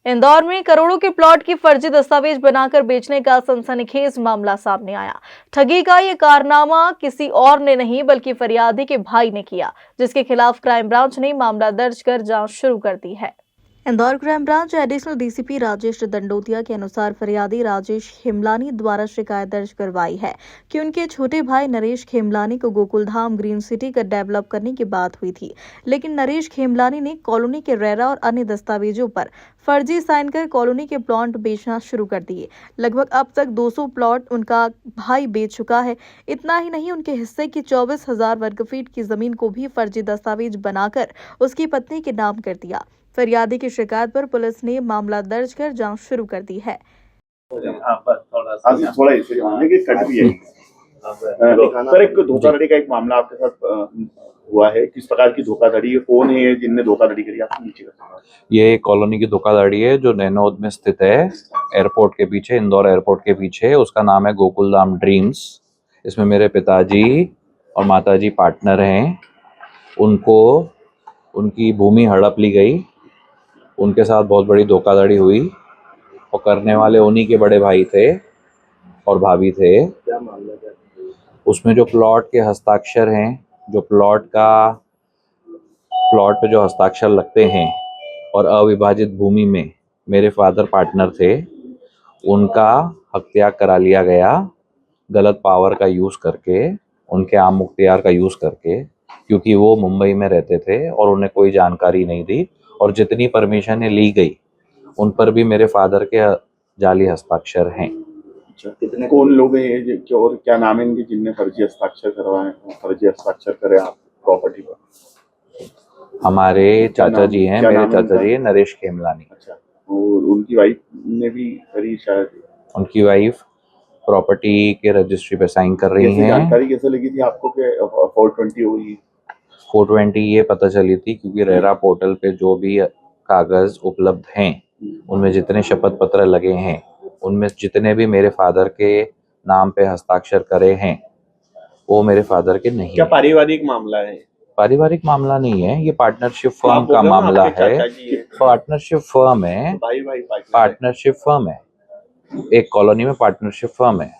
इंदौर में करोड़ों के प्लॉट की फर्जी दस्तावेज बनाकर बेचने का सनसनीखेज मामला सामने आया। ठगी का ये कारनामा किसी और ने नहीं बल्कि फरियादी के भाई ने किया, जिसके खिलाफ क्राइम ब्रांच ने मामला दर्ज कर जांच शुरू कर दी है। Indore crime branch additional DCP Rajesh Dandotiya के अनुसार फरियादी राजेश खेमलानी द्वारा शिकायत दर्ज करवाई है कि उनके छोटे भाई नरेश खेमलानी को गोकुलधाम ग्रीन सिटी का डेवलप करने की बात हुई थी, लेकिन नरेश खेमलानी ने कॉलोनी के रेरा और अन्य दस्तावेजों पर फर्जी साइन कर कॉलोनी के प्लॉट बेचना शुरू कर दिए। लगभग अब तक 200 प्लॉट उनका भाई बेच चुका है। इतना ही नहीं, उनके हिस्से की 24,000 वर्ग फीट की जमीन को भी फर्जी दस्तावेज बनाकर उसकी पत्नी के नाम कर दिया। फरियादी की शिकायत पर पुलिस ने मामला दर्ज कर जांच शुरू कर दी है। सर, एक धोखाधड़ी का एक मामला आपके साथ हुआ है। किस प्रकार की धोखाधड़ी है, कौन है जिनने धोखाधड़ी करी? आप नीचे ये कॉलोनी की धोखाधड़ी है जो नैनोद में स्थित है, एयरपोर्ट के पीछे, इंदौर एयरपोर्ट के पीछे। उसका नाम है गोकुलधाम ड्रीम्स। इसमें मेरे पिताजी और माताजी पार्टनर हैं। उनको उनकी भूमि हड़प ली गई, उनके साथ बहुत बड़ी धोखाधड़ी हुई और करने वाले उन्हीं के बड़े भाई थे और भाभी थे। क्या मामला क्या? उसमें जो प्लॉट के हस्ताक्षर हैं, जो प्लॉट पे जो हस्ताक्षर लगते हैं और अविभाजित भूमि में मेरे फादर पार्टनर थे, उनका हत्याग करा लिया गया गलत पावर का यूज़ करके, उनके आम मुख्तियार का यूज़ करके, क्योंकि वो मुंबई में रहते थे और उन्हें कोई जानकारी नहीं दी। और जितनी परमिशनें ली गई उन पर भी मेरे फादर के जाली हस्ताक्षर हैं। अच्छा, कितने कौन लोग हैं और क्या नाम है इनके जिनने फर्जी हस्ताक्षर करवाए, फर्जी हस्ताक्षर करे आप प्रॉपर्टी पर? हमारे चाचा जी हैं, मेरे चाचा जी हैं, नरेश खेमलानी। अच्छा, और उनकी वाइफ ने भी करी शायद? उनकी वाइफ प्रॉपर्टी के रजिस्ट्री पे साइन कर रही हैं। जानकारी कैसे लगी थी आपको कि 420 हुई? 420 ये पता चली थी क्योंकि रेरा पोर्टल पे जो भी कागज उपलब्ध हैं उनमें जितने शपथ पत्र लगे हैं, उनमें जितने भी मेरे फादर के नाम पे हस्ताक्षर करे हैं वो मेरे फादर के नहीं। क्या पारिवारिक मामला है? पारिवारिक मामला नहीं है, ये पार्टनरशिप फर्म का मामला है। पार्टनरशिप फर्म है, पार्टनरशिप फर्म है, एक कॉलोनी में पार्टनरशिप फर्म है,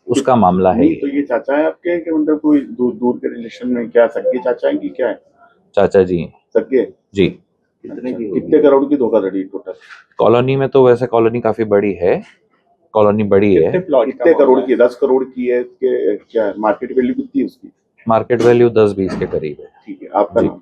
उसका मामला है। तो ये चाचा है आपके कि मतलब कोई दूर के रिलेशन में? क्या सगे चाचा है कि क्या है? चाचा जी हैं। सगे जी। कितने करोड़ की धोखाधड़ी टोटल? कॉलोनी में तो वैसे कॉलोनी काफी बड़ी है, कॉलोनी बड़ी है। कितने करोड़ की? 10 करोड़ की है कि क्या? मार्केट वैल्यू कितनी है उसकी? मार्केट वैल्यू 10-20 के करीब है। ठीक है, आपका नाम?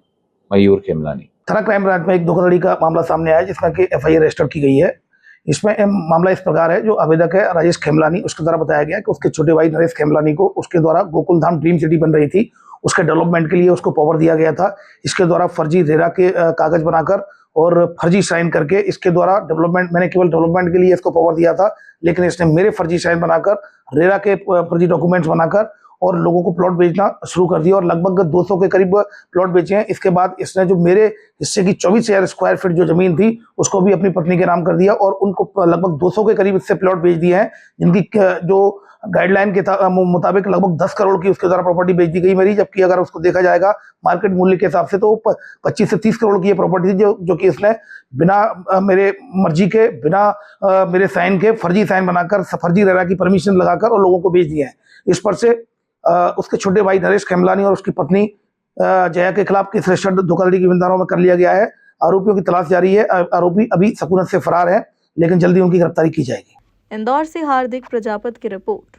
मयूर खेमलानी। थाना क्राइम ब्रांच में एक धोखाधड़ी का मामला सामने आया जिसमें कि एफआईआर रजिस्टर की गई है। इसमें मामला इस प्रकार है, जो आवेदक है राजेश खेमलानी, उसके द्वारा बताया गया कि उसके छोटे भाई नरेश खेमलानी को उसके द्वारा गोकुलधाम ड्रीम सिटी बन रही थी, उसके डेवलपमेंट के लिए उसको पावर दिया गया था। इसके द्वारा फर्जी रेरा के कागज बनाकर और फर्जी साइन करके इसके द्वारा डेवलपमेंट, मैंने केवल डेवलपमेंट के लिए इसको पावर दिया था, लेकिन इसने मेरे फर्जी साइन बनाकर, रेरा के फर्जी डॉक्यूमेंट्स बनाकर और लोगों को प्लॉट बेचना शुरू कर दिया और लगभग 200 के करीब प्लॉट बेचे हैं। इसके बाद इसने जो मेरे हिस्से की 24,000 स्क्वायर फीट जो जमीन थी उसको भी अपनी पत्नी के नाम कर दिया और उनको लगभग 200 के करीब इससे प्लॉट बेच दिए हैं, जिनकी जो गाइडलाइन के मुताबिक लगभग 10 करोड़ की उसके द्वारा प्रॉपर्टी बेच दी गई मेरी। जबकि अगर उसको देखा जाएगा मार्केट मूल्य के हिसाब से तो 25 से 30 करोड़ की ये प्रॉपर्टी थी, जो कि इसने बिना मेरे मर्जी के, बिना मेरे साइन के फर्जी साइन बनाकर, फर्जी रेरा की परमिशन लगाकर और लोगों को बेच दिए हैं। इस पर से उसके छोटे भाई नरेश खेमलानी और उसकी पत्नी जया के खिलाफ केस रजिस्टर्ड धोखाधड़ी की धाराओं में कर लिया गया है। आरोपियों की तलाश जारी है। आरोपी अभी सकूनत से फरार है, लेकिन जल्दी उनकी गिरफ्तारी की जाएगी। इंदौर से हार्दिक प्रजापति की रिपोर्ट।